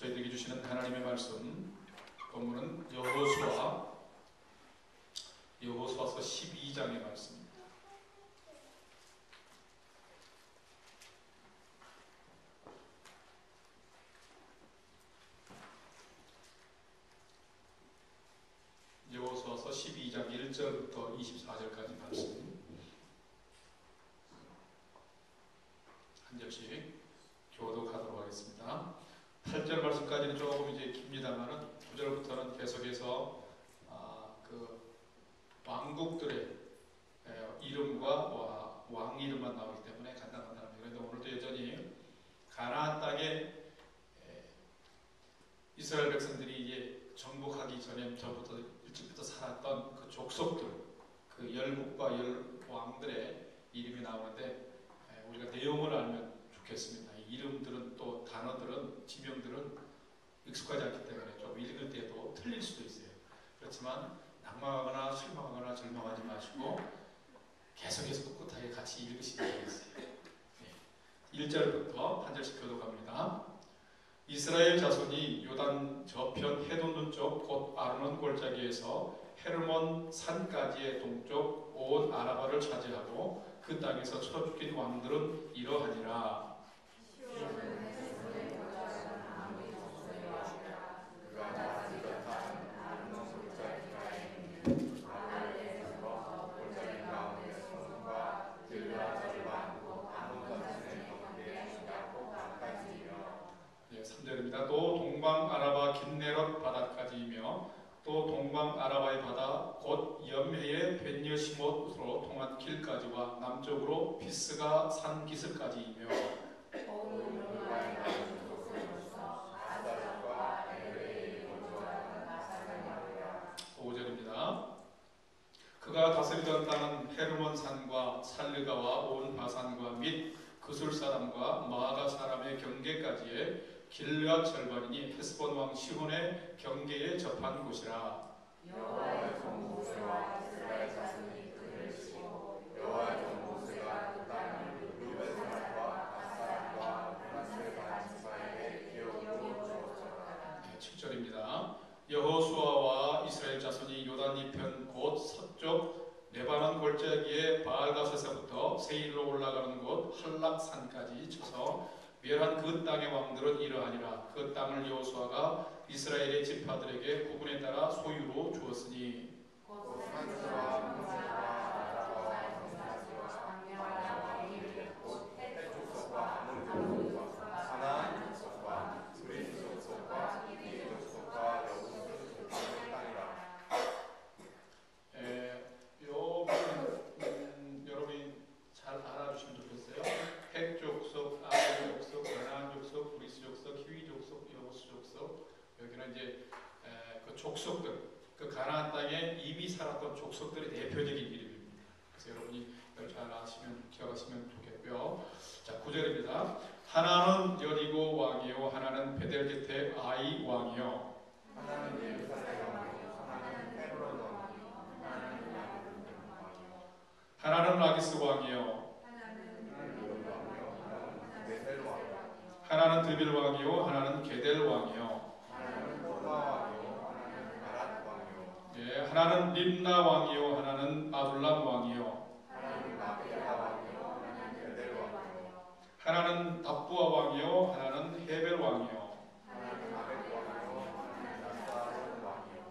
저희들에게 주시는 하나님의 말씀 본문은 여호수아서 12장의 말씀입니다. 여호수아서 12장 1절부터 24절까지 말씀 한 절씩 교독하도록 하겠습니다. 8절 말씀까지는 조금 이제 깁니다만은 9절부터는 계속해서 그 왕국들의 이름과 왕 이름만 나오기 때문에 간단합니다. 그런데 오늘도 여전히 가나안 땅에 이스라엘 백성들이 이제 정복하기 전부터 일찍부터 살았던 그 족속들, 그 열국과 열왕들의 이름이 나오는데 우리가 내용을 알면 좋겠습니다. 이 이름들은 또 단어들은 지명들은 익숙하지 않기 때문에 좀 읽을 때도 틀릴 수도 있어요. 그렇지만 낙망하거나 실망하거나 절망하지 마시고 계속해서 꿋꿋하게 같이 읽으시면 되겠어요. 1절부터 한 절씩 교독합니다. 이스라엘 자손이 요단 저편 헤돈눈 쪽 곧 아르논 골짜기에서 헤르몬 산까지의 동쪽 온 아라바를 차지하고 그 땅에서 쳐 죽인 왕들은 이러하니라. 또 동방 아라바 긴네롯 바다까지이며 또 동방 아라바의 바다 곧 염해의 벤여시못으로 통한 길까지와 남쪽으로 비스가 산 기슭까지이며 5절입니다. 그가 다스리던 땅은 헤르몬 산과 살르가와 온 바산과 및 그술 사람과 마아가 사람의 경계까지의 길앗 절반이니 헤스본 왕 시혼의 경계에 접한 곳이라. 여호와의 종 모세와 이스라엘 자손이 그를 치고 여호와의 종 모세가 그 땅을 루벤 사람과 갓 사람과 므낫세 반 지파에게 기업으로 주었더라. 7절입니다. 여호수아와 이스라엘 자손이 요단 이편 곧 서쪽 레바논 골짜기의 바알가세서부터 세일로 올라가는 곳 할락산까지 쳐서 멸한 그 땅의 왕들은 이러하니라. 그 땅을 여호수아가 이스라엘의 지파들에게 구분에 따라 소유로 주었으니 여러분이 잘 알아주시면 좋겠어요. 헷 족속, 아벨 족속, 가나안 족속, 브리스 족속, 히위 족속, 여부스 족속. 여기는 이제 그 족속들, 그 가나안 땅에 이미 살았던 족속들의 대표적인 이름입니다. 그래서 여러분이 이걸 잘 아시면 기억하시면 좋겠고요. 자, 9절입니다. 하나는 여리고 왕이요, 하나는 베델게테 아이 왕이요. 하나는 예루살렘 왕이요, 하나는 헤브론 왕이요, 하나는 야베르 왕이요. 하나는 라기스 왕이요. 하나는 드빌 왕이요, 하나는 게델 왕이요. 하나는 호바 왕이요, 하나는 아랏 왕이요. 예, 하나는 림나 왕이요, 하나는 아둘람 왕이요. 하나는 마비야 왕이요, 하나는 게델 왕이요. 하나는 답부아 왕이요, 하나는 헤벨 왕이요. 하나는 아벳 왕이요, 하나는 나사론 왕이요.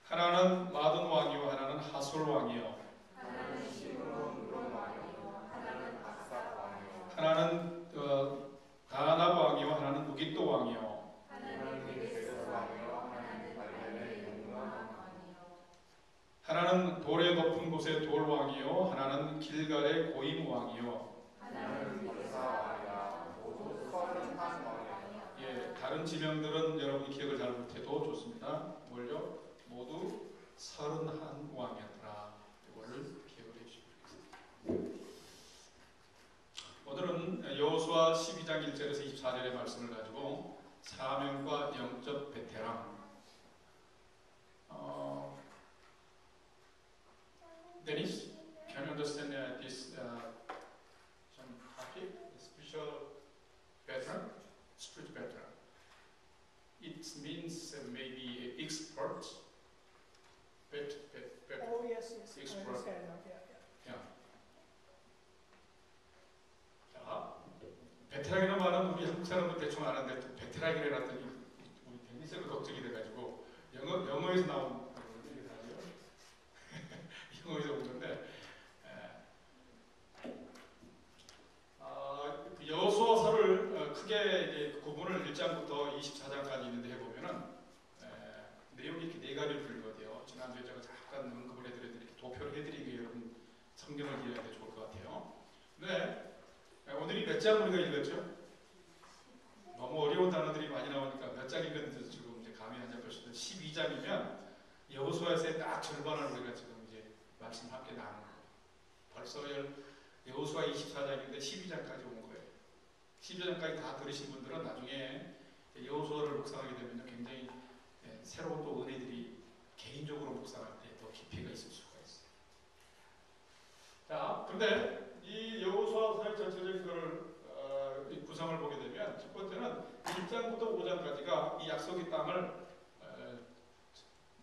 하나는 마든 왕이요, 하나는 하솔 왕이요. 하나는 시므론 왕이요, 하나는 아삭 왕이요. 하나는 다나바 왕이요, 하나는 무깃도 왕이요. 하나는 게데스 왕이요, 하나는 발벨의 용왕 왕이요. 하나는 돌의 높은 곳의 돌 왕이요, 하나는 길갈의 고임 왕이요. 하나는 기사 왕이라. 모두 31왕이요. 예, 다른 지명들은 여러분이 기억을 잘 못해도 좋습니다. 뭘요? 모두 31왕이었더라. 이거를 기억을 해주시면 좋겠습니다. 오늘은 여호수아 12장 1절에서 24절의 말씀을 가지고 사명과 영적 베테랑 Dennis, can you understand this some topic, spiritual veteran? Spiritual veteran. 베테랑이라는 말은 우리 한국 사람도 대충 아는데 베테랑이라 했더니 우리 데니스가 걱정이 돼가지고 영어에서 나온 영어에서 온 건데 그 여호수아서를 크게 이제 구분을 1장부터 24장까지 있는데 해보면은 내용이 이렇게 네 가지로 분류가 지난주에 제가 잠깐 언급을 해드렸는데 이렇게 도표를 해드린 게 여러분 성경을 이해할 때 좋을 것 같아요. 네. 오늘이 몇 장 우리가 읽었죠? 너무 어려운 단어들이 많이 나오니까 몇 장 읽었는지 지금 이제 감이 안 잡혔을 때 12장이면 여호수아서의 딱 절반을 우리가 지금 이제 말씀 함께 나누는 거예요. 벌써 여호수아 24장인데 12장까지 온 거예요. 12장까지 다 들으신 분들은 나중에 여호수아를 묵상하게 되면 굉장히 새로운 또 은혜들이 개인적으로 묵상할 때 더 깊이가 있을 수가 있어요. 자, 근데 이 여호수아서의 전체적인 이 구성을 보게 되면 첫 번째는 1장부터 5장까지가 이 약속의 땅을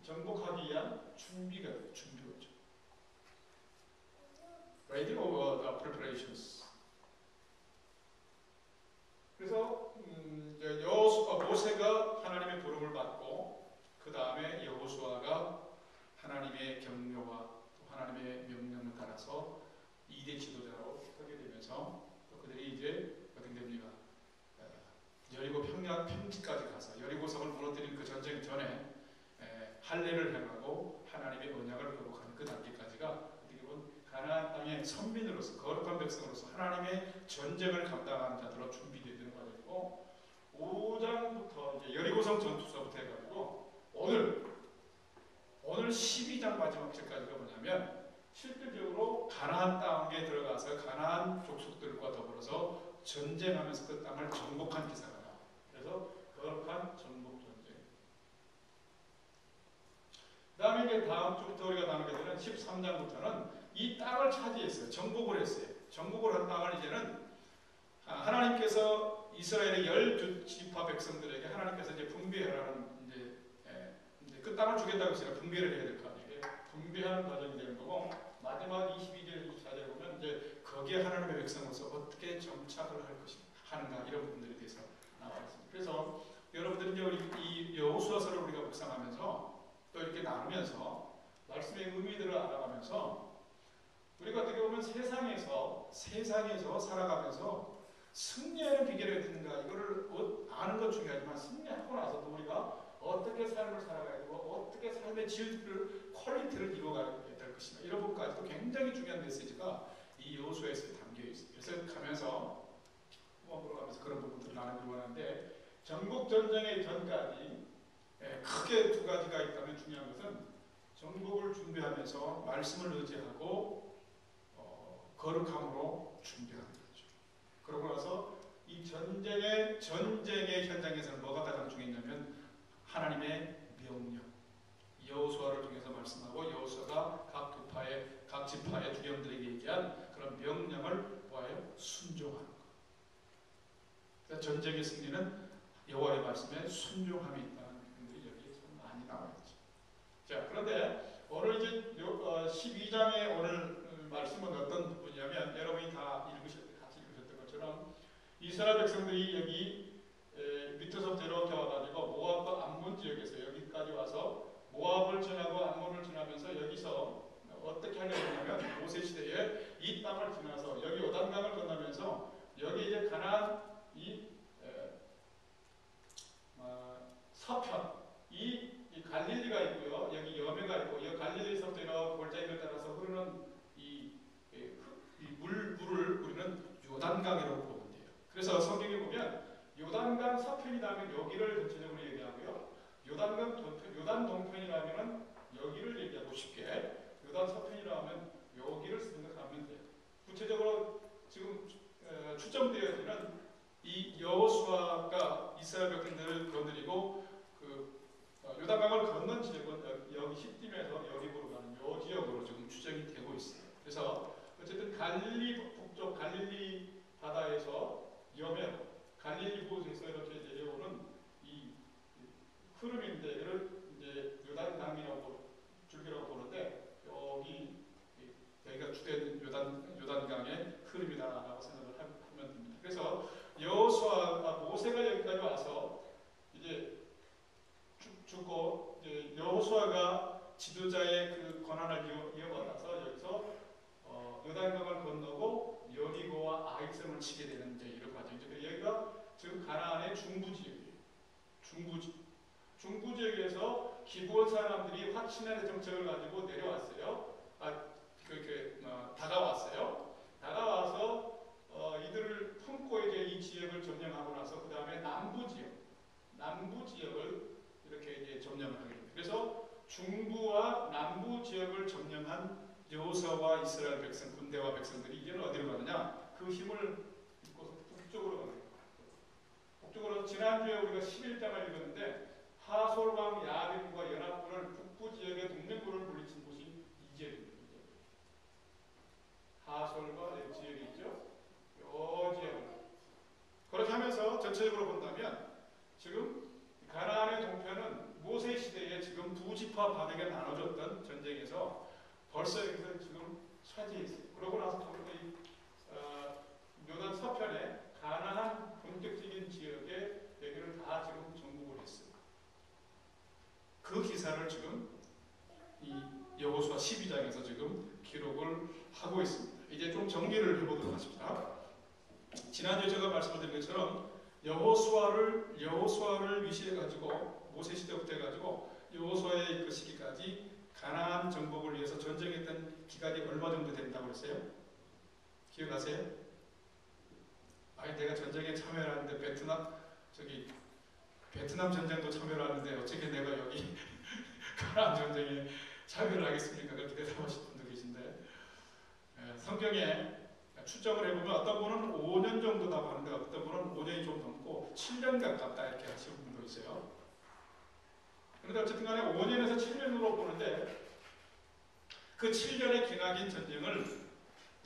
정복하기 위한 준비거죠. Ready over the preparations. 그래서 모세가 하나님의 부름을 받고 그 다음에 여호수아가 하나님의 경륜과 또 하나님의 명령을 따라서 2대 지도자로 서게 되면서 또 그들이 이제 어떻게 됩니까? 여리고 평지까지 가서 여리고성을 무너뜨린 그 전쟁 전에 할례를 행하고 하나님의 언약을 회복하는 그 단계까지가 어떻게 보면 가나안 땅의 선민으로서 거룩한 백성으로서 하나님의 전쟁을 감당하는 자들로 준비되는 과정이고 5장부터 이제 여리고성 전투서부터 해가지고 오늘 12장 마지막 절까지가 뭐냐면 실질적으로 가나안 땅에 들어가서 가나안 족속들과 더불어서 전쟁하면서 그 땅을 정복한 기사가 나와요. 그래서 거룩한 정복 전쟁. 그 다음에 이제 다음 주부터 우리가 나누게 되는 13장부터는 이 땅을 차지했어요. 정복을 했어요. 정복을 한 땅을 이제는 하나님께서 이스라엘의 12지파 백성들에게 하나님께서 이제 분배하라는 이제 그 땅을 주겠다고 했으니까 분배를 해야 될 거 아니에요. 분배하는 과정이 되는 거고 마지막 22절 24절에 보면 이제 거기에 하나님의 백성으로서 어떻게 정착을 할 것인가 하는가 이런 부분들에 대해서 나와 있습니다. 그래서 여러분들이 이제 우리 이 여호수아서를 우리가 묵상하면서 또 이렇게 나누면서 말씀의 의미들을 알아가면서 우리가 어떻게 보면 세상에서 살아가면서 승리하는 비결이 어떻는가 이거를 아는 것 중요하지만 승리하고 나서도 우리가 어떻게 삶을 살아가야 되고 어떻게 삶의 질을 퀄리티를 이루어가야 될 것인가 이런 부분까지도 굉장히 중요한 메시지가 이 여호수아서에 담겨 있어요. 그래서 가면서 보면서 그런 부분들을 나누기 원하는데 전국 전쟁의 전까지 크게 두 가지가 있다면 중요한 것은 정복을 준비하면서 말씀을 의지하고 거룩함으로 준비하는 거죠. 그러고 나서 이 전쟁의 현장에서는 뭐가 가장 중요했냐면 하나님의 명령. 여호수아를 통해서 말씀하고 여호수아가 각 지파의 주령들에게 얘기한 그런 명령을 보아요 순종하는 것. 그래서 전쟁의 승리는 여호와의 말씀에 순종함이 있다는 부분들이 여기에 참 많이 나와 있죠. 자, 그런데 오늘 이제 12장의 오늘 말씀은 어떤 부분이냐면 여러분이 다 같이 읽으셨던 것처럼 이스라엘 백성들이 여기 밑에서부터 이렇게 와가지고 모압과 암몬 지역에서 여기까지 와서 모압을 지나고 암몬을 지나면서 여기서 어떻게 하려고 하냐면 모세 시대에 이 땅을 지나서 여기 요단강을 건너면서 여기 이제 가나안 이 서편 이 갈릴리가 있고요. 여기 여매가 있고 이 갈릴리에서부터 이렇게 골짜기를 따라서 흐르는 이 물을 우리는 요단강이라고 보면 돼요. 그래서 성경에 보면 요단강 서편이라면 여기를 전체적으로 얘기하고요. 요단 동편이라면 여기를 얘기하고 쉽게 요단 서편이라면 여기를 생각하면 돼요. 구체적으로 지금 추정되어 있는 이 여호수아가 이스라엘 백성들을 건드리고 요단강을 건넌 지역은 여기 시딤에서 여기로 가는 요 지역으로 지금 추정이 되고 있어요. 그래서 어쨌든 갈릴리 북쪽 갈릴리 바다에서 갈릴리 부에서 이렇게 내려오는 이 흐름인데 이걸 이제 요단강이라고 줄기라고 보는데 여기가 주된 요단강의 흐름이다라고 생각을 하면 됩니다. 그래서 기브온 사람들이 확신의 정책을 가지고 내려왔어요. 다가왔어요. 다가와서 이들을 품고 이제 이 지역을 점령하고 나서 그 다음에 남부 지역을 이렇게 이제 점령을 하게 됩니다. 그래서 중부와 남부 지역을 점령한 여호수아와 이스라엘 백성, 군대와 백성들이 이제는 어디로 가느냐? 그 힘을 입고서 북쪽으로 가는 거예요. 북쪽으로 지난주에 우리가 11장을 읽었는데 하솔왕 야빈과 연합군을 북부 지역의 동맹군을 물리친 곳이 이 지역입니다. 하솔과 지역이 있죠. 이 지역을 그렇게 하면서 전체적으로 본다면 지금 가나안의 동편은 모세 시대에 지금 두 지파 반에게 나눠졌던 전쟁에서 벌써 여기서 지금 차지해 있어요. 그러고 나서 요단 서편에 가나안 본격적인 지역에 여기를 다 지금 정복을 했어요. 그 기사를 지금 이 여호수아 12장에서 지금 기록을 하고 있습니다. 이제 좀 정리를 해보도록 하십니다. 지난주에 제가 말씀을 드린 것처럼 여호수아를 위시해 가지고 모세 시대부터 해 가지고 여호수아의 그 시기까지 가나안 정복을 위해서 전쟁했던 기간이 얼마 정도 된다고 그랬어요? 기억하세요? 아니 내가 전쟁에 참여를 하는데 베트남 전쟁도 참여를 하는데 어떻게 내가 여기 가나안 전쟁에 참여를 하겠습니까? 그렇게 대답하실 분도 계신데 성경에 추정을 해보면 어떤 분은 5년 정도다고 하는데 어떤 분은 5년이 좀 넘고 7년 가깝다 이렇게 하시는 분도 있어요. 그런데 어쨌든 간에 5년에서 7년으로 보는데 그 7년의 기나긴 전쟁을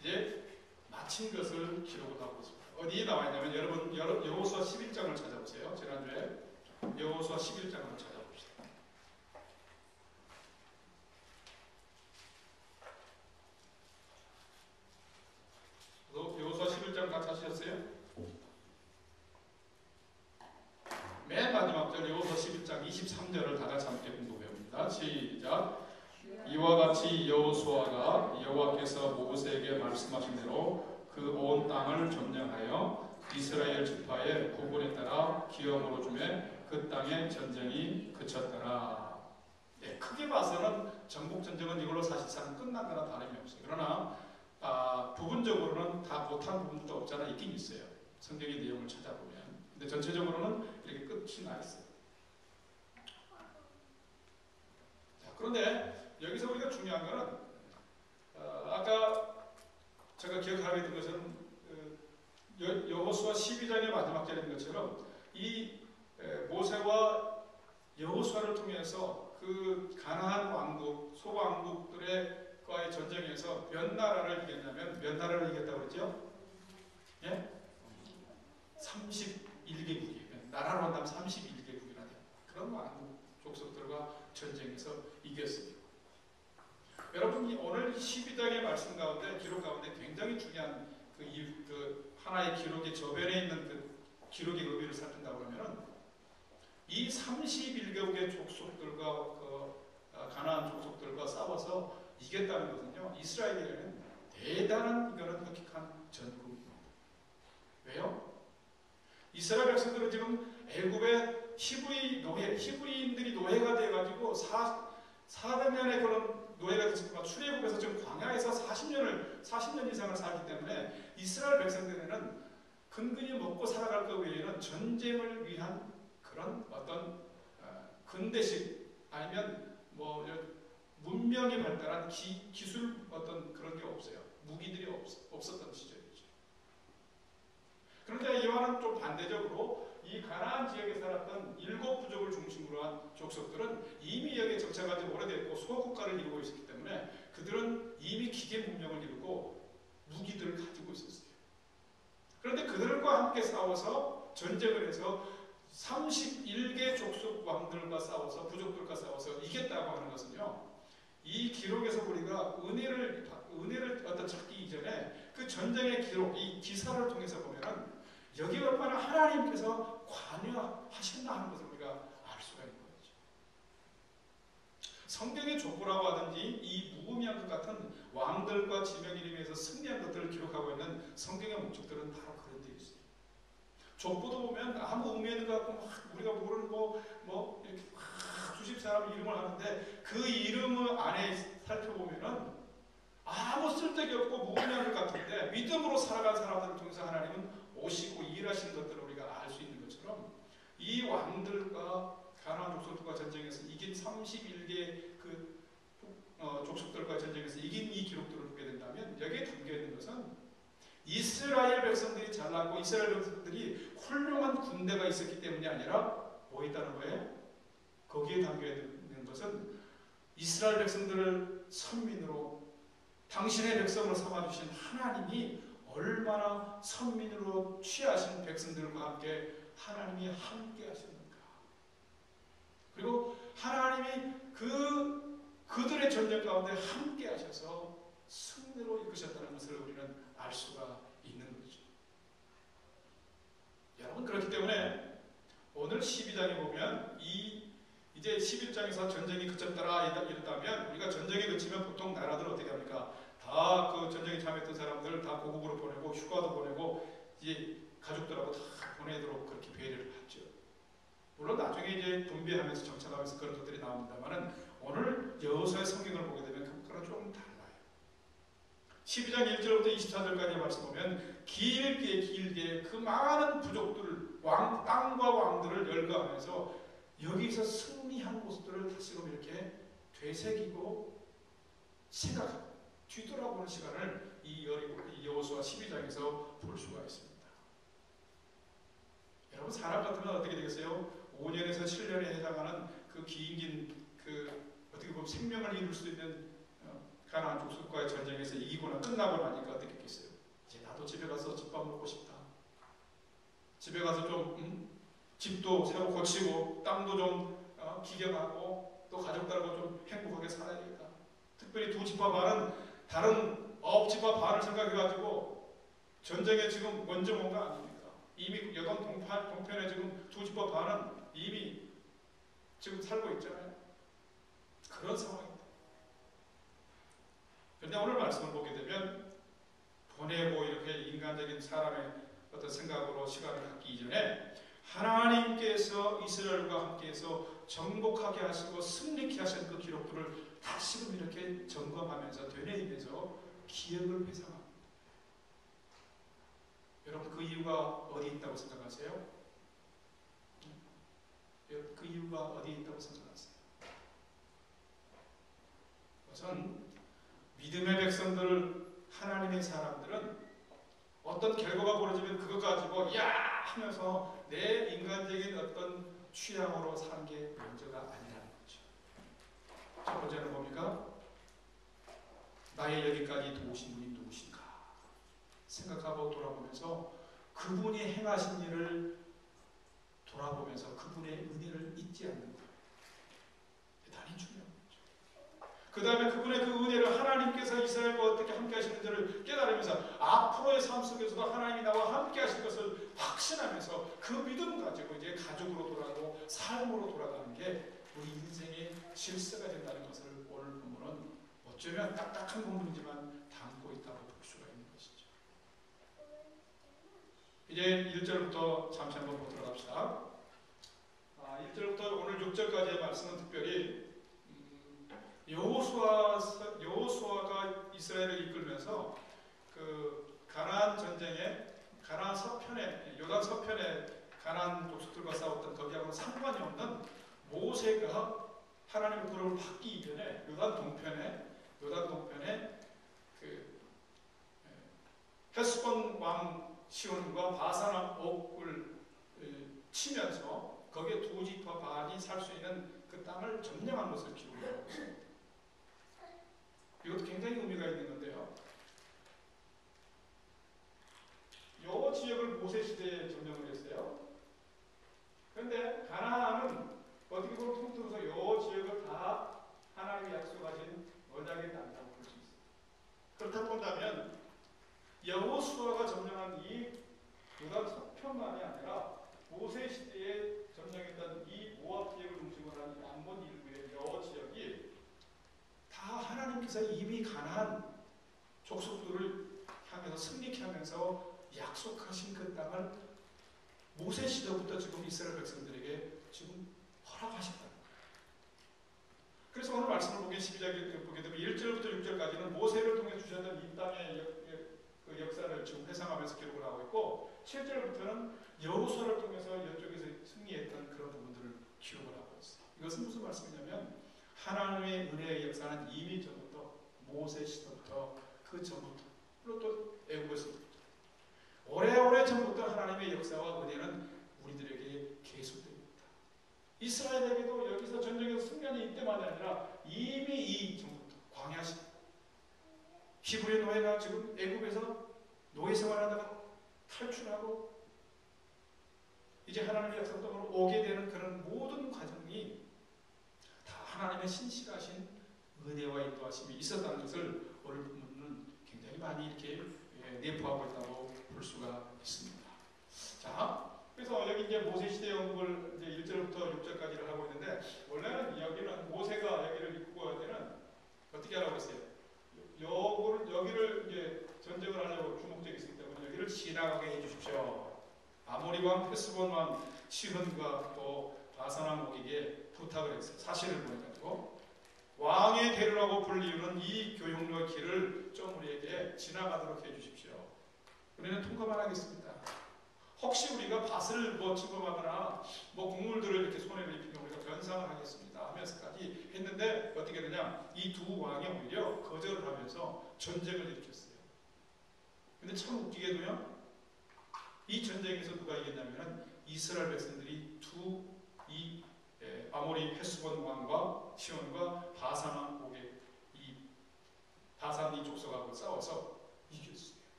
이제 마친 것을 기록을 하고 있습니다. 어디에 나와 있냐면 여러분 여호수아 11장을 찾아보세요. 지난주에 여호수아 11장을 찾아봅시다. 여호수아 11장 다 찾으셨어요? 맨 마지막 절 여호수아 11장 23절을 다 같이 함께 공부해 봅니다. 시작. 이와 같이 여호수아가 여호와께서 모세에게 말씀하신 대로 그 온 땅을 점령하여 이스라엘 지파의 구분에 따라 기업으로 주매 그 땅의 전쟁이 그쳤더라. 네, 크게 봐서는 정복 전쟁은 이걸로 사실상 끝난 거나 다름이 없어요. 그러나 부분적으로는 다 못한 부분도 없잖아 있긴 있어요. 성경의 내용을 찾아보면. 근데 전체적으로는 이렇게 끝이 나 있어요. 자, 그런데 여기서 우리가 중요한 거는 아까 제가 기억하게 된 것은 여호수아 12장의 마지막 절인 것처럼 이 모세와 여호수아를 통해서 그 가나안 왕국, 소왕국들과의 전쟁에서 몇 나라를 이겼냐면 몇 나라를 이겼다고 그랬죠? 예? 31개국이에요. 나라로 한다면 31개국이나 돼요. 그런 왕국 족속들과 전쟁에서 이겼습니다. 여러분 오늘 12장의 말씀 가운데 기록 가운데 굉장히 중요한 그 하나의 기록의 저변에 있는 그 기록의 의미를 살핀다고 그러면은 이 31개국의 족속들과 가나안 족속들과 싸워서 이겼다는 것은요 이스라엘에게는 대단한 이거는 획기한 전국입니다. 왜요? 이스라엘 백성들은 지금 애굽의 히브리인들이 노예가 돼가지고 400년의 그런 노예가 됐습니다. 출애굽에서 지금 광야에서 40년 이상을 살기 때문에 이스라엘 백성들에는 근근히 먹고 살아갈 것 외에는 전쟁을 위한 그런 어떤 근대식 아니면 뭐 문명이 발달한 기술 어떤 그런 게 없어요. 무기들이 없었던 시절이죠. 그런데 이와는 좀 반대적으로 이 가나안 지역에 살았던 7부족을 중심으로 한 족속들은 이미 여기에 정착한 지 오래됐고 소국가를 이루고 있었기 때문에 그들은 이미 기계 문명을 이루고 무기들을 가지고 있었어요. 그런데 그들과 함께 싸워서 전쟁을 해서 31개 족속 왕들과 싸워서 부족들과 싸워서 이겼다고 하는 것은요. 이 기록에서 우리가 은혜를 어떤 찾기 이전에 그 전쟁의 기록, 이 기사를 통해서 보면은 여기 얼마나 하나님께서 관여하신다 하는 것을 우리가 알 수가 있는 거죠. 성경의 족보라고 하든지 이 무의미한 것 같은 왕들과 지명 이름에서 승리한 것들을 기록하고 있는 성경의 목적들은 바로 그런 데 있어요. 족보도 보면 아무 의미 있는 것 같고 우리가 모르는 뭐 이렇게 수십 사람 이름을 하는데 그 이름 안에 살펴보면은 아무 쓸데기 없고 무의미한 것 같은데 믿음으로 살아간 사람들을 통해서 하나님은 오시고 일하시는 것들을 우리가 알 수 있는 것처럼 이 왕들과 가나안 족속들과 전쟁에서 이긴 31개 그 족속들과 전쟁에서 이긴 이 기록들을 보게 된다면 여기에 담겨 있는 것은 이스라엘 백성들이 잘났고 이스라엘 백성들이 훌륭한 군대가 있었기 때문이 아니라 뭐 있다는 거예요? 거기에 담겨 있는 것은 이스라엘 백성들을 선민으로 당신의 백성으로 삼아주신 하나님이 얼마나 선민으로 취하신 백성들과 함께 하나님이 함께 하셨는가. 그리고 하나님이 그들의 전쟁 가운데 함께 하셔서 승리로 이끄셨다는 것을 우리는 알 수가 있는 거죠. 여러분, 그렇기 때문에 오늘 12장에 보면 이제 11장에서 전쟁이 그쳤더라 이랬다면 우리가 전쟁이 그치면 보통 나라들 어떻게 합니까? 다 그 전쟁에 참여했던 사람들 다 고국으로 보내고 휴가도 보내고 이제 가족들하고 다 보내도록 그렇게 배려를 하죠. 물론 나중에 이제 분배하면서 정착하면서 그런 것들이 나옵니다만은 오늘 여호수아의 성경을 보게 되면 그거랑 조금 달라요. 12장 1절부터 24절까지 말씀 보면 길게 그 많은 부족들을 땅과 왕들을 열거하면서 여기서 승리한 모습들을 다시금 이렇게 되새기고 생각하고 뒤돌아보는 시간을 이 여호수아 12장에서 볼 수가 있습니다. 여러분, 사람 같으면 어떻게 되겠어요? 5년에서 7년에 해당하는 그 긴 어떻게 보면 생명을 이룰 수 있는 가나안 족속과의 전쟁에서 이기거나 끝나고 나니까 어떻게 했겠어요? 이제 나도 집에 가서 집밥 먹고 싶다. 집에 가서 좀 집도 새로 고치고 땅도 좀 기경하고 또 가족들하고 좀 행복하게 살아야겠다. 특별히 두 집화 반은 다른 9집화 반을 생각해가지고 전쟁에 지금 먼저 온 거 아닙니까? 이미 여당 동편에 지금 두 집화 반은 이미 지금 살고 있잖아요. 그런 상황입니다. 그런데 오늘 말씀을 보게 되면 보내고 이렇게 인간적인 사람의 어떤 생각으로 시간을 갖기 이전에 하나님께서 이스라엘과 함께해서 정복하게 하시고 승리케 하신 그 기록들을 다시금 이렇게 점검하면서 되뇌이면서 기억을 회상합니다. 여러분, 그 이유가 어디 있다고 생각하세요? 그 이유가 어디 있다고 생각하세요? 우선 믿음의 백성들, 하나님의 사람들은 어떤 결과가 벌어지면 그거 가지고 야 하면서 내 인간적인 어떤 취향으로 사는 게 문제가 아니라는 거죠. 첫 번째는 뭡니까? 나의 여기까지 도우신 분이 누구신가 생각하고 돌아보면서 그분이 행하신 일을 돌아보면서 그분의 은혜를 잊지 않는 거예요. 대단히 중요한 거죠. 그 다음에 그분의 그 은혜를 하나님께서 이스라엘과 어떻게 함께 하시는지를 깨달으면서 앞으로의 삶 속에서도 하나님이 나와 함께 하실 것을 확신하면서 그 믿음 가지고 이제 가족으로 돌아가고 삶으로 돌아가는 게 우리 인생의 질서가 된다는 것을 오늘 본문은 어쩌면 딱딱한 본문이지만 담고 있다고 볼 수가 있는 것이죠. 이제 1절부터 잠시 한번 보도록 합시다. 1절부터 오늘 6절까지의 말씀은 특별히 여호수아가 이스라엘을 이끌면서 그 가나안 전쟁에 가나안 서편에 요단 서편에 가나안 족속들과 싸웠던 거기하고는 상관이 없는 모세가 하나님의 부름을 받기 이전에 요단 동편에 그 헤스본 왕 시온과 바산 옥을 치면서 거기에 두 지파 반이 살 수 있는 그 땅을 점령한 것을 기록하고 있습니다. 이것도 굉장히 의미가 있는 건데요. 이 지역을 모세 시대에 점령을 했어요. 그런데 가나안은 어떻게 보면 통틀어서 이 지역을 다 하나님이 약속하신 언약의 땅이라고 볼 수 있습니다. 그렇다고 본다면 여호수아가 점령한 이 요단 서편만이 아니라 모세 시대에 점령했던 이 모압 지역을 중심으로 한 이 암몬 일부의 여 지역이 다 하나님께서 이미 가나안 족속들을 향해서 승리케 하면서 약속하신 그 땅을 모세 시대부터 지금 이스라엘 백성들에게 지금 허락하셨다는 거예요. 그래서 오늘 말씀을 보게 12장 보게 되면 1절부터 6절까지는 모세를 통해 주셨던 이 땅의 그 역사를 지금 회상하면서 기록을 하고 있고 7절부터는 여호수아를 통해서 이쪽에서 승리했던 그런 부분들을 기록을 하고 있어요. 이것은 무슨 말씀이냐면 하나님의 은혜의 역사는 이미 전부터 모세 시대부터 그 전부터 그리고 또 애국에서부터 오래오래 전부터 하나님의 역사와 은혜는 우리들에게 계속됩니다. 이스라엘에게도 여기서 전쟁에서 승리하는 이때만이 아니라 이미 이 전부터 광야 시대 히브리 노예가 지금 애국에서 노예 생활하다가 탈출하고 이제 하나님의 역사로 오게 되는 그런 모든 과정이 다 하나님의 신실하신 은혜와 인도하심이 있었다는 것을 오늘 본문은 굉장히 많이 이렇게 내포하고 있다고 볼 수가 있습니다. 자, 그래서 여기 이제 모세 시대 언급을 이제 1절부터 6절까지를 하고 있는데 원래는 여기는 모세가 여기를 이끌고 갈 때는 어떻게 하라고 했어요? 여기를 이제 전쟁을 하려고 주목적이 있기 때문에 여기를 지나가게 해주십시오. 아모리 왕, 헤스본 왕, 시혼과 또 바산 왕 오기에 부탁을 했어요. 사실을 보내가지고 왕의 대로라고 불리우는 이 교육로의 길을 좀 우리에게 지나가도록 해주십시오. 우리는 통과만 하겠습니다. 혹시 우리가 밭을 뭐 침범하거나 뭐 곡물들을 이렇게 손해를 입히면 우리가 변상을 하겠습니다 하면서까지 했는데 어떻게 되냐? 이 두 왕이 오히려 거절을 하면서 전쟁을 일으켰어요. 근데 참 웃기게도요. 이 전쟁에서 누가 이겼냐면 이스라엘 백성들이 이 아모리 헤스본 왕과 시온과 바산 왕 옥의 이 바산 이 족속하고 싸워서 이겼어요.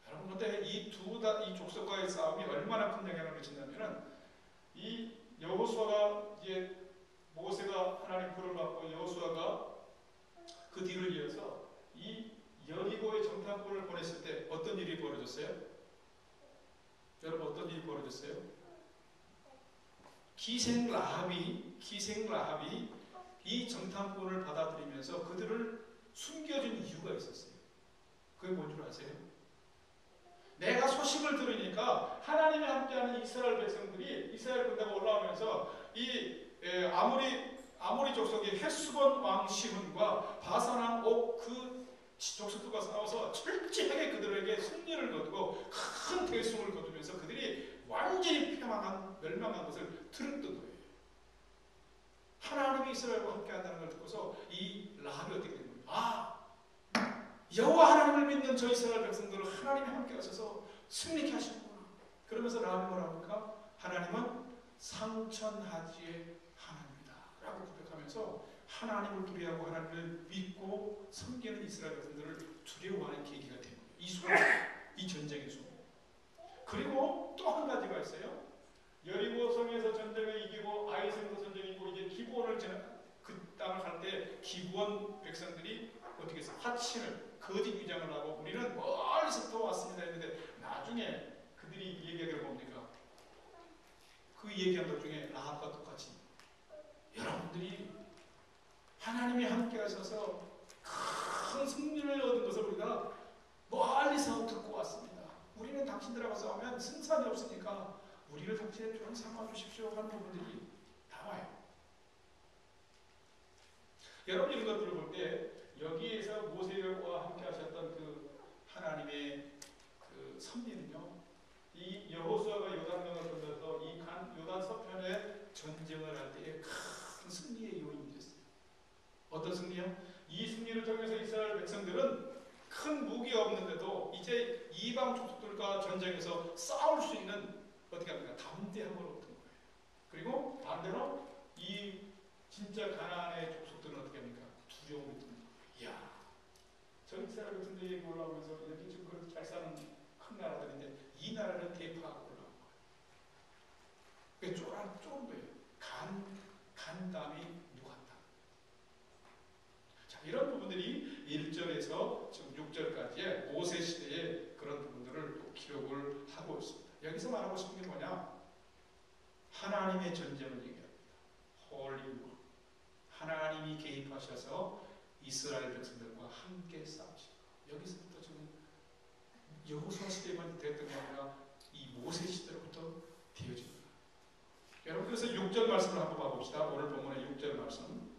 여러분, 근데 이 족속과의 싸움이 얼마나 큰 영향을 미친다면은 이 여호수아가 이제 모세가 하나님 불을 받고 여호수아가 그 뒤를 이어서 이 여리고의 정탐꾼을 보냈을 때 어떤 일이 벌어졌어요? 여러분, 어떤 일이 벌어졌어요? 기생 라합이 이 정탐꾼을 받아들이면서 그들을 숨겨준 이유가 있었어요. 그게 뭔 줄 아세요? 내가 소식을 들으니까 하나님이 함께하는 이스라엘 백성들이 이스라엘 군대가 올라오면서 이 아모리 족속의 헤스본 왕 시혼과 바산 왕 옥 그 족속들과 싸워서 철저하게 그들에게 승리를 거두고 큰 대승을 거두면서 그들이 완전히 멸망한 것을 들었던 거예요. 하나님이 이스라엘과 함께한다는 걸 듣고서 이 라합이 어떻게 된 거예요? 여호와 하나님을 믿는 저 이스라엘 백성들을 하나님이 함께 하셔서 승리케 하시는구나. 그러면서 라합이 뭐라고 합니까? 하나님은 상천하지의 하나님이다 라고 고백하면서 하나님을 두려워하고 하나님을 믿고 섬기는 이스라엘 백성들을 두려워하는 계기가 된 거예요. 이 순간, 이 전쟁의 순간. 그리고 또 한 가지가 있어요. 여리고 성에서 전쟁을 이기고 아이성에서 전쟁을 이기고 이제 기브온을 그 땅을 갈 때 기브온 백성들이 어떻게 해서 화친을 거짓 위장을 하고 우리는 멀리서부터 왔습니다 했는데 나중에 그들이 얘기하기를 뭡니까? 그 얘기한 것 중에 라합과 똑같이 여러분들이 하나님이 함께 하셔서 큰 승리를 얻은 것을 우리가 멀리서 듣고 왔습니다. 우리는 당신들하고 싸우면 승산이 없으니까 우리를 당신의 편을 삼아주십시오 하는 부분들이 나와요. 여러분 이런 것들을 볼 때 여기에서 모세와 함께 하셨던 그 하나님의 그 섭리는요, 이 여호수아가 요단강을 건너서 이 요단 서편에 전쟁을 할 때의 큰 승리의 요인이 됐어요. 어떤 승리요? 이 승리를 통해서 이스라엘 백성들은 큰 무기 없는데도 이제 이방 족속들과 전쟁에서 싸울 수 있는 어떻게 합니까? 담대함을 얻은 거예요. 그리고 반대로 이 진짜 가나안의 족속들은 어떻게 합니까? 두려움이 드는 거예요. 이야, 저 이스라엘 백성들이 올라오면서 여기 지금 그렇게 잘 사는 큰 나라들인데 이 나라를 대파하고 올라온 거예요. 그게 쫄은 거예요. 간담이 누갔다. 자, 이런 부분들이 1절에서 지금 6절까지의 모세 시대의 그런 부분들을 또 기록을 하고 있습니다. 여기서 말하고 싶은 게 뭐냐? 하나님의 전쟁을 얘기합니다. 홀리 워. 하나님이 개입하셔서 이스라엘 백성들과 함께 싸우시고 여기서부터 지금 여호수아 시대만 됐던 게 아니라 이 모세 시대로부터 되어집니다. 여러분 그래서 6절 말씀을 한번 봐봅시다. 오늘 본문의 6절 말씀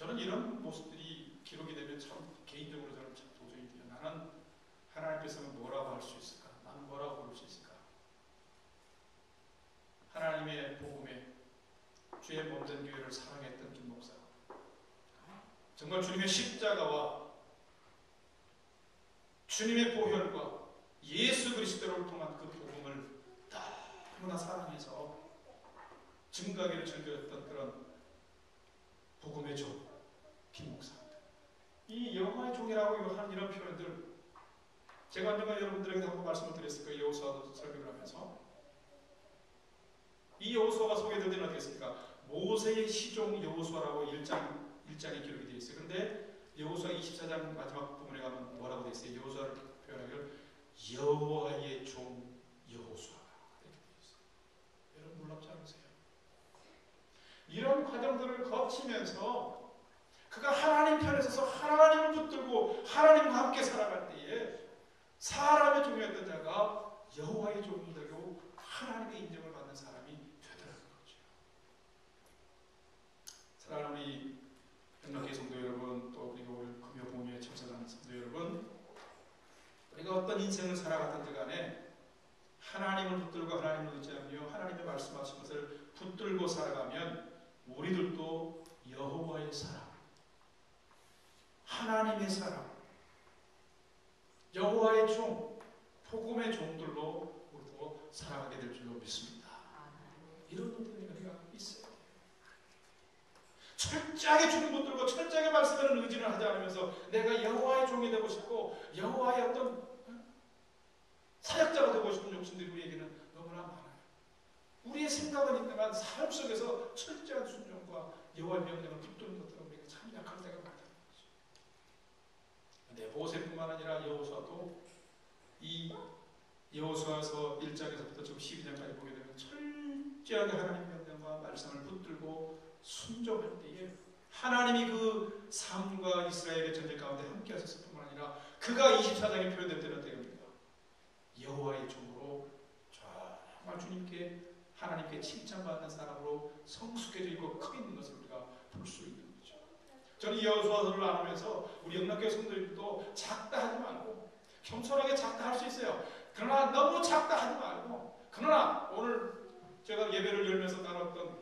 저는 이런 모습들이 기록이 되면 참 개인적으로 저는 참 도저히 나는 하나님께서는 뭐라고 할 수 있을까? 나는 뭐라고 부를 수 있을까? 하나님의 복음에 주의 몸된 교회를 사랑했던 김 목사, 정말 주님의 십자가와 주님의 보혈과 예수 그리스도를 통한 그 복음을 너무나 사랑해서 증거하기를 즐겼던 그런 복음의 종 김 목사입니다. 이 여호와의 종이라고 하는 이런 표현들, 제가 언젠가 여러분들에게 한번 말씀을 드렸을 거예요. 여호수아 설명을 하면서 이 여호수아가 소개될 때는 어떻겠습니까? 모세의 시종 여호수아라고 1장에 기록이 되어 있어요. 그런데 여호수아 24장 마지막 부분에 가면 뭐라고 되어 있어요? 여호수아를 표현하기를 여호와의 종 여호수아가 이렇게 되어 있어요. 여러분 놀랍지 않으세요? 이런 과정들을 거치면서 그가 하나님 편에 서서 하나님을 붙들고 하나님과 함께 살아갈 때에 사람의 종이었던 자가 여호와의 종이 되고 하나님의 인정을 받는 사람이 되더라는 거죠. 사랑하는 우리 영락교회 성도 여러분, 또 그리고 우리 금요봉유에 참석하는 성도 여러분, 우리가 어떤 인생을 살아갔든지 간에 하나님을 붙들고 하나님을 의지하며 하나님의 말씀하신 것을 붙들고 살아가면 우리들도 여호와의 사람, 하나님의 사람, 여호와의 종, 복음의 종들로 우리도 살아가게 될 줄로 믿습니다. 이런 것들이 우리가 있어요. 철저하게 주님 붙들고 철저하게 말씀하는 의지를 하지 않으면서 내가 여호와의 종이 되고 싶고 여호와의 어떤 사역자가 되고 싶은 욕심들이 우리에게는 너무나 많아요. 우리의 생각은 있지만 삶 속에서 철저한 순종과 여호와의 명령을 붙드는 것들은 우리가 참 약할 때가 많다는 거죠. 근데 모세뿐만 아니라 여호수아도 이 여호수아서 1장에서부터 지금 12장까지 보게 되면 철저하게 하나님의 명령과 말씀을 붙들고 순종할 때에 하나님이 그 삶과 이스라엘의 전쟁 가운데 함께 하셨을 뿐만 아니라 그가 24장에 표현될 때는 때입니다. 여호와의 종으로 정말 주님께 하나님께 칭찬받는 사람으로 성숙해져 있고 커 있는 것을 우리가 볼 수 있는 거죠. 저는 이 여호수아서를 나누면서 우리 영락교회 성도들도 작다 하지 말고 겸손하게 작다 할 수 있어요. 그러나 너무 작다 하지 말고, 그러나 오늘 제가 예배를 열면서 나눴던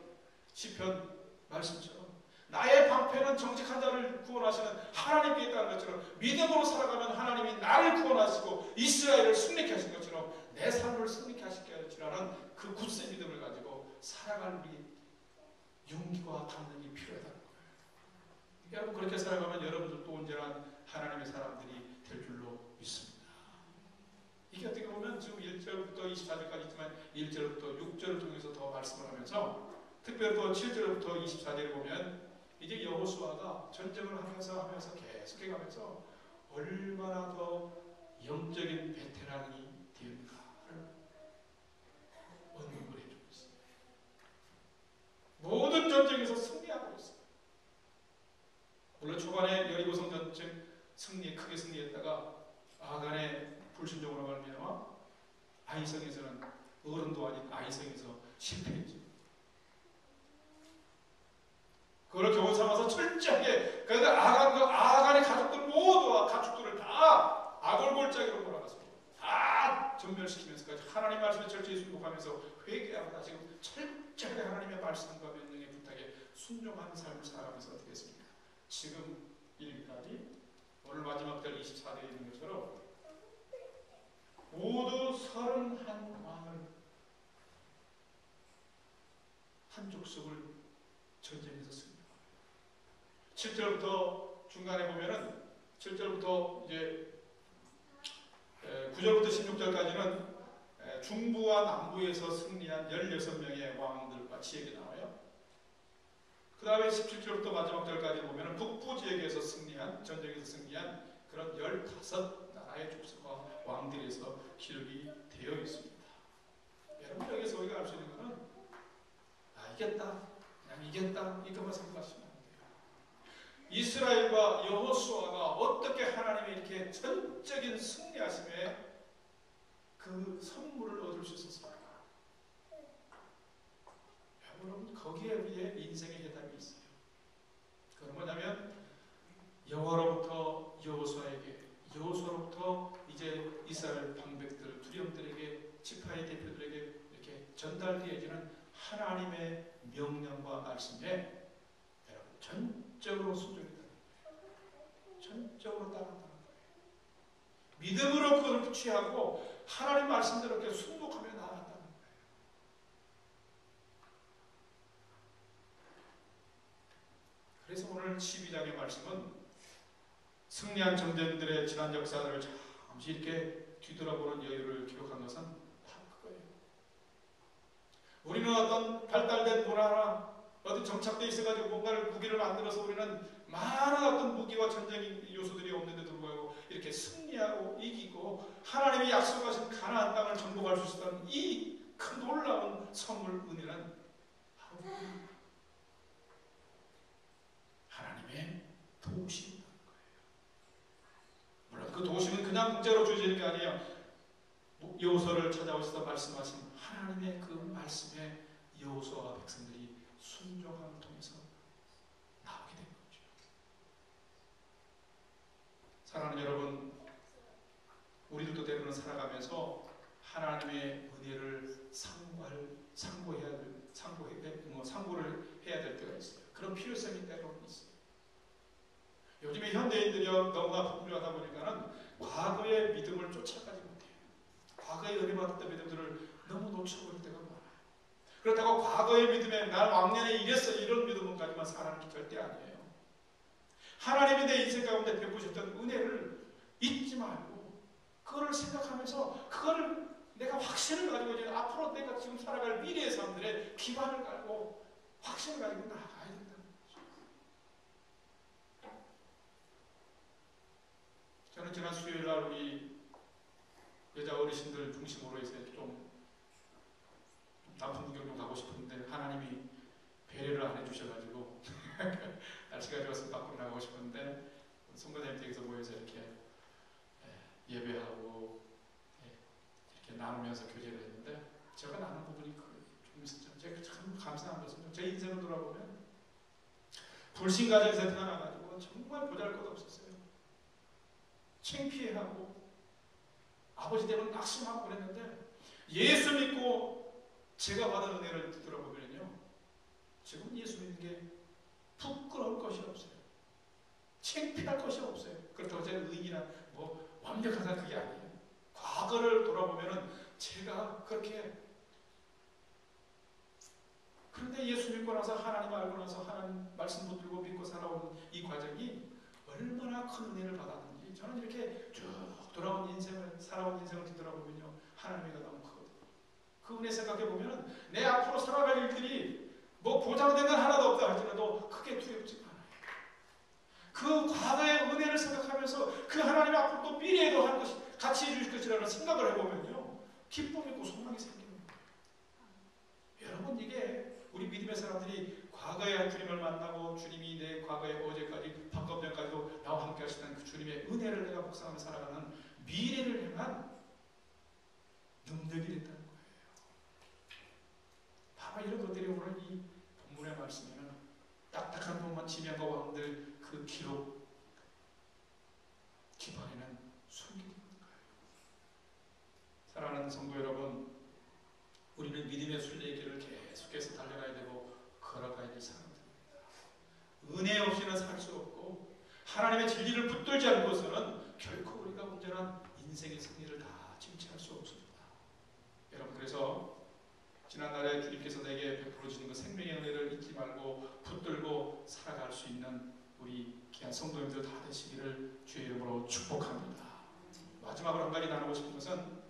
시편 말씀처럼 나의 방패는 정직한 자를 구원하시는 하나님께 있다는 것처럼 믿음으로 살아가면 하나님이 나를 구원하시고 이스라엘을 승리케 하신 것처럼 내 삶을 승리케 하시게 하시라는 그 굳센 믿음을 가지고 살아갈 우리 용기와 강력이 필요하다는 거예요. 여러분 그렇게 살아가면 여러분들도 온전한 하나님의 사람들이 될 줄로 믿습니다. 이게 어떻게 보면 지금 1절부터 24절까지 있지만 1절부터 6절을 통해서 더 말씀을 하면서 특별히 또 7절부터 24절을 보면 이제 여호수아가 전쟁을 하면서 계속해 가면서 얼마나 더 영적인 베테랑이 되는가를 언급을 해주고 있습니다. 모든 전쟁에서 승리하고 있어요. 물론 초반에 여리고성 전쟁 크게 승리했다가 아간의 불순종으로 말미암아 아이성에서는 어른도 아닌 아이성에서 실패했죠. 그걸 교훈 삼아서 철저하게 아간의 가족들 모두와 가축들을 다 아골골짜기로 몰아갔습니다. 다 전멸시키면서까지 하나님 말씀에 철저히 순종하면서 회개하고 지금 철저하게 하나님의 말씀과 명령에 부탁에 순종하는 삶을 살아가면서 어떻게 했습니까? 지금 일기까지 오늘 마지막 절 24절에 있는 것처럼 모두 31왕을 한 족속을 전쟁에서 승리합니다. 7절부터 중간에 보면은 7절부터 이제 9절부터 16절까지는 중부와 남부에서 승리한 16명의 왕들과 지역이 나와요. 그 다음에 17절부터 마지막 절까지 보면은 북부 지역에서 전쟁에서 승리한 그런 15나라의 족속과 왕들에서 기록이 되어 있습니다. 여러분 여기서 우리가 알 수 있는 것은 이겼다, 그냥 이겼다 이것만 생각하시면 안 돼요. 이스라엘과 여호수아가 어떻게 하나님의 이렇게 전적인 승리하심에 그 선물을 얻을 수 있었을까? 여러분 거기에 우리의 인생의 해답이 있어요. 그건 뭐냐면 전적으로 순종했다. 전적으로 따랐다는 거예요. 믿음으로 그것을 취하고 하나님 말씀대로 이렇게 순복하며 나아갔다는 거예요. 그래서 오늘 12장의 말씀은 승리한 정전들의 지난 역사를 잠시 이렇게 뒤돌아보는 여유를 기록한 것은 다 그거예요. 우리는 어떤 발달된 문화나 어디 정착되어 있어가지고 뭔가를 무기를 만들어서 우리는 많은 어떤 무기와 전쟁 요소들이 없는데도 불구하고 이렇게 승리하고 이기고 하나님이 약속하신 가나안 땅을 정복할 수 있었던 이 큰 놀라운 선물 은혜는 바로 하나님의 도우심이라는 거예요. 물론 그 도우심은 그냥 공짜로 주어지는 게 아니에요. 여호수아를 찾아오셔서 말씀하신 하나님의 그 말씀에 여호수아와 백성들이 순종함을 통해서 나오게 된 거죠. 사랑하는 여러분, 우리들도 때로는 살아가면서 하나님의 은혜를 상고를 해야 될 때가 있어요. 그런 필요성이 때로는 있어요. 요즘에 현대인들이 너무나 풍부하다 보니까는 과거의 믿음을 쫓아가지 못해요. 과거의 은혜 받았던 믿음들을 너무 놓쳐버릴 때가 많아요. 그렇다고 과거의 믿음에 난 왕년에 이랬어 이런 믿음까지만 살아가는 게 절대 아니에요. 하나님이 내 인생 가운데 베푸셨던 은혜를 잊지 말고 그거를 생각하면서 그거를 내가 확신을 가지고 이제 앞으로 내가 지금 살아갈 미래의 사람들의 기반을 깔고 확신을 가지고 나아가야 된다는 거죠. 저는 지난 수요일 날 우리 여자 어르신들 중심으로 해서 좀 남편 구경 좀 가고 싶었는데 하나님이 배려를 안 해주셔가지고 날씨가 좋아서 밖으로 나가고 싶었는데 성도님 댁에서 모여서 이렇게 예배하고 이렇게 나누면서 교제를 했는데 제가 나눈 부분이 좀 있었죠. 제가 참 감사한 것은 제 인생을 돌아보면 불신 가정에서 태어나가지고 정말 보잘것 없었어요. 창피해하고 아버지 때문에 낙심하고 그랬는데 예수 믿고 제가 받은 은혜를 뒤돌아보면요, 지금 예수 믿는 게 부끄러울 것이 없어요. 창피할 것이 없어요. 그렇다고 제가 의인이나 뭐 완벽하다 그게 아니에요. 과거를 돌아보면은 제가 그렇게, 그런데 예수 믿고 나서 하나님 알고 나서 하나님 말씀 붙들고 믿고 살아오는 이 과정이 얼마나 큰 은혜를 받았는지 저는 이렇게 쭉 돌아온 인생을, 살아온 인생을 뒤돌아보면요, 하나님이가 너무 크거든요. 그 은혜 생각해 보면은 내 앞으로 살아갈 일들이 뭐 보장된 건 하나도 없다 할지라도 크게 두렵지 않아요. 그 과거의 은혜를 생각하면서 그 하나님 앞으로 또 미래에도 할 것이 같이 해주실 것이라는 생각을 해보면요, 기쁨이 있고 소망이 생기는 거예요. 여러분, 이게 우리 믿음의 사람들이 과거에 주님을 만나고 주님이 내 과거에 어제까지 방금 전까지도 나와 함께 하시는 그 주님의 은혜를 내가 묵상하며 살아가는 미래를 향한 능력이 됐다는 거예요. 바로 이런 것들이 오늘 이 본문의 말씀에는 딱딱한 부분만 지명과 왕들 그 기록 기반에는 숨기는 거예요. 사랑하는 성도 여러분, 우리는 믿음의 순례의 길을 계속해서 달려가야 되고 걸어가야 될 사람들입니다. 은혜 없이는 살 수 없고 하나님의 진리를 붙들지 않고서는 결코 우리가 온전한 인생의 승리를 다 쟁취할 수 없습니다. 여러분, 그래서 지난날에 주님께서 내게 베풀어 주신 그 생명의 은혜를 잊지 말고 붙들고 살아갈 수 있는 우리 귀한 성도님들 다 되시기를 주의 이름으로 축복합니다. 마지막으로 한 가지 나누고 싶은 것은,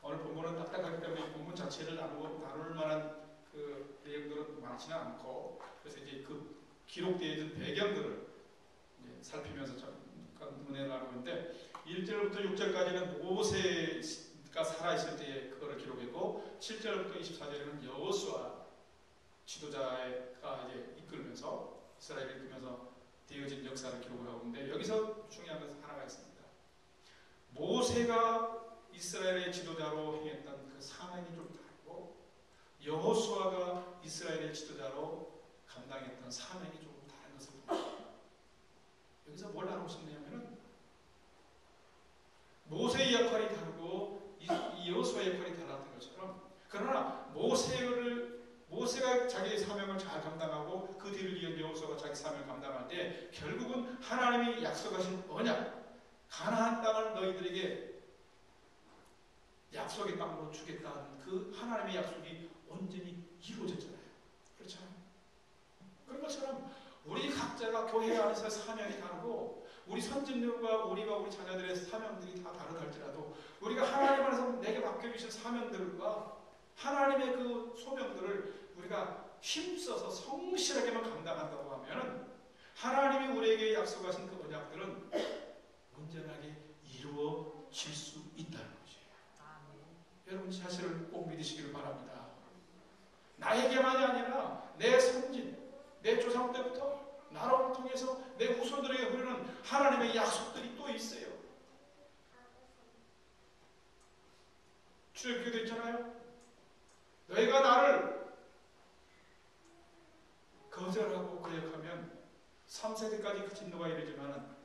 오늘 본문은 딱딱하기 때문에 이 본문 자체를 나눌 만한 그 내용들은 많지는 않고, 그래서 이제 그 기록되어 있는 배경들을 이제 살피면서 잠깐 은혜를 나누는데, 1절부터 6절까지는 모세가 살아있을 때에 그거를 기록했고, 7절부터 24절에는 여호수아 지도자가 이제 이끌면서 이스라엘을 이끌면서 되어진 역사를 기록을 하고 있는데, 여기서 중요한 것은 하나가 있습니다. 모세가 이스라엘의 지도자로 행했던 그 사명이 좀 다르고, 여호수아가 이스라엘의 지도자로 감당했던 사명이 조금 다른 것을 봅니다. 여기서 뭘 알고 싶냐면은, 모세의 역할이 다르고 이 여호수아의 역할이 달랐던 것처럼, 그러나 모세가 자기의 사명을 잘 감당하고 그 뒤를 이은 여호수아가 자기 사명을 감당할 때 결국은 하나님이 약속하신 언약, 가나안 땅을 너희들에게 약속의 땅으로 주겠다는 그 하나님의 약속이 온전히 이루어졌잖아요. 그렇잖아요. 그런 것처럼 우리 각자가 교회 안에서 사명이 다르고 우리 선진들과 우리 자녀들의 사명들이 다 다르다 할지라도 우리가 하나님 안에서 내게 맡겨주신 사명들과 하나님의 그 소명들을 우리가 힘써서 성실하게만 감당한다고 하면 하나님이 우리에게 약속하신 그 언약들은 온전하게 이루어질 수 있다는 것이에요. 여러분 사실을 꼭 믿으시기를 바랍니다. 나에게만이 아니라 내 선진, 내 조상 때부터 나라를 통해서 내 후손들에게 흐르는 하나님의 약속들이 또 있어요. 출애굽기도 있잖아요. 너희가 나를 거절하고 거역하면 3세대까지 그 진노가 이르지만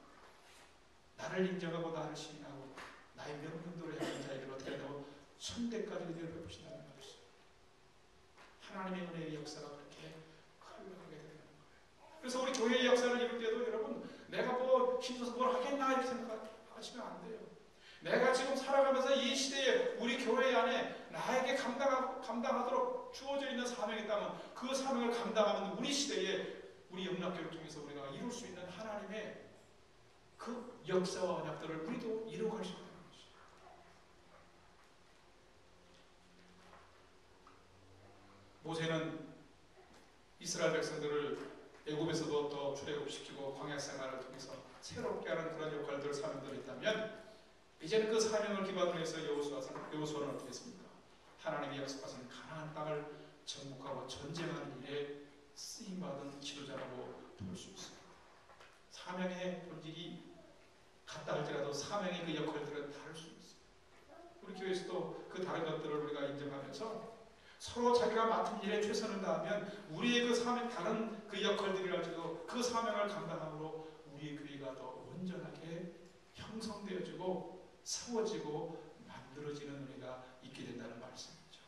나를 인정하고 나를 시인하고 나의 명령대로 행하는 자에게는 어떻게 한다고 1000대까지 은혜를 베푸신다는 말씀. 하나님의 은혜의 역사가 그렇게 흘러가게 되는 거예요. 그래서 우리 교회의 역사를 이룰 때도 여러분 내가 뭐 힘써서 뭘 하겠나 이렇게 생각하시면 안 돼요. 내가 지금 살아가면서 이 시대에 우리 교회 안에 나에게 감당하도록 주어져 있는 사명이 있다면 그 사명을 감당하는 우리 시대에 우리 영락교를 통해서 우리가 이룰 수 있는 하나님의 그 역사와 언약들을 우리도 이루어갈 수 있는 것이죠. 모세는 이스라엘 백성들을 애굽에서부터 출애굽시키고 광야 생활을 통해서 새롭게 하는 그런 역할들, 사명들이 있다면 이제는 그 사명을 기반으로 해서 여호수아는 어떻게 했습니까? 하나님이 약속하신 가나안 땅을 정복하고 전쟁하는 일에 쓰임받은 지도자라고 볼 수 있습니다. 사명의 본질이 같다 할지라도 사명의 그 역할들은 다를 수 있어요. 우리 교회에서도 그 다른 것들을 우리가 인정하면서 서로 자기가 맡은 일에 최선을 다하면 우리의 그 사명, 다른 그 역할들이랄지도 그 사명을 감당함으로 우리의 교회가 더 온전하게 형성되어지고 세워지고 만들어지는 은혜가 있게 된다는 말씀이죠.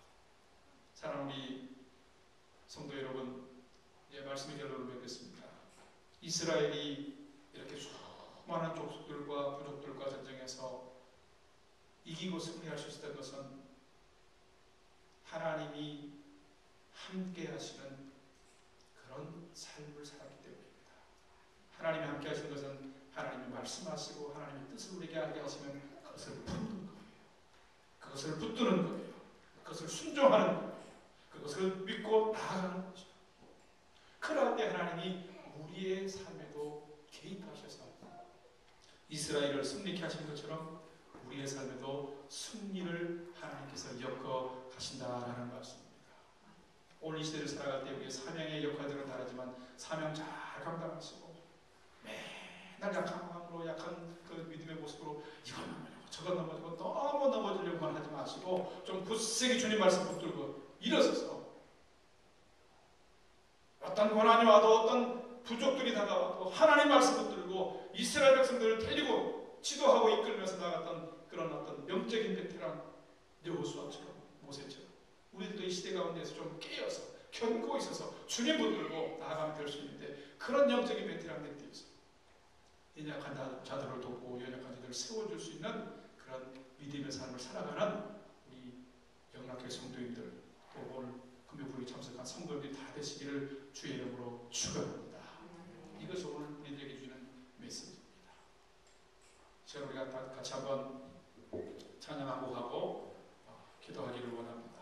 사랑하는 우리 성도 여러분, 이제 말씀의 결론을 맺겠습니다. 이스라엘이 이렇게 수많은 족속들과 부족들과 전쟁에서 이기고 승리할 수 있었던 것은 하나님이 함께 하시는 그런 삶을 살았기 때문입니다. 하나님이 함께 하시는 것은 하나님이 말씀하시고 하나님의 뜻을 우리에게 알게 하시면 그것을 붙는 거예요. 그것을 붙드는 거예요. 그것을 순종하는 거예요. 그것을 믿고 나아가는 거죠. 그럴 때 하나님이 우리의 삶에도 개입하셔서 이스라엘을 승리케 하신 것처럼 우리의 삶에도 승리를 하나님께서 엮어 가신다라는 말씀입니다. 오늘 이 시대를 살아갈 때 우리의 사명의 역할들은 다르지만 사명 잘 감당하시고 맨날 약한 마음으로 약한 그 믿음의 모습으로 이건 넘어지고 저건 넘어지고 너무 넘어지려고만 하지 마시고 좀 굳세게 주님 말씀 붙들고 일어서서 어떤 고난이 와도 어떤 부족들이 다가와도 하나님 말씀 붙들고 이스라엘 백성들을 데리고 지도하고 이끌면서 나갔던 그런 어떤 영적인 베테랑 여호수아처럼 모세처럼 우리들도 이 시대 가운데서 좀 깨어서 견고 있어서 주님 붙들고 나아가면 될 수 있는데 그런 영적인 베테랑들이 되어서 연약한 자들을 돕고 연약한 자들을 세워줄 수 있는 그런 믿음의 삶을 살아가는 우리 영락교회 성도님들 또 오늘 금요일에 참석한 성도님들이 다 되시기를 주의 이름으로 축원합니다. 이것이 오늘 우리들에게 주는 메시지입니다. 자, 우리가 같이 한번 찬양하고 가고 기도하기를 원합니다.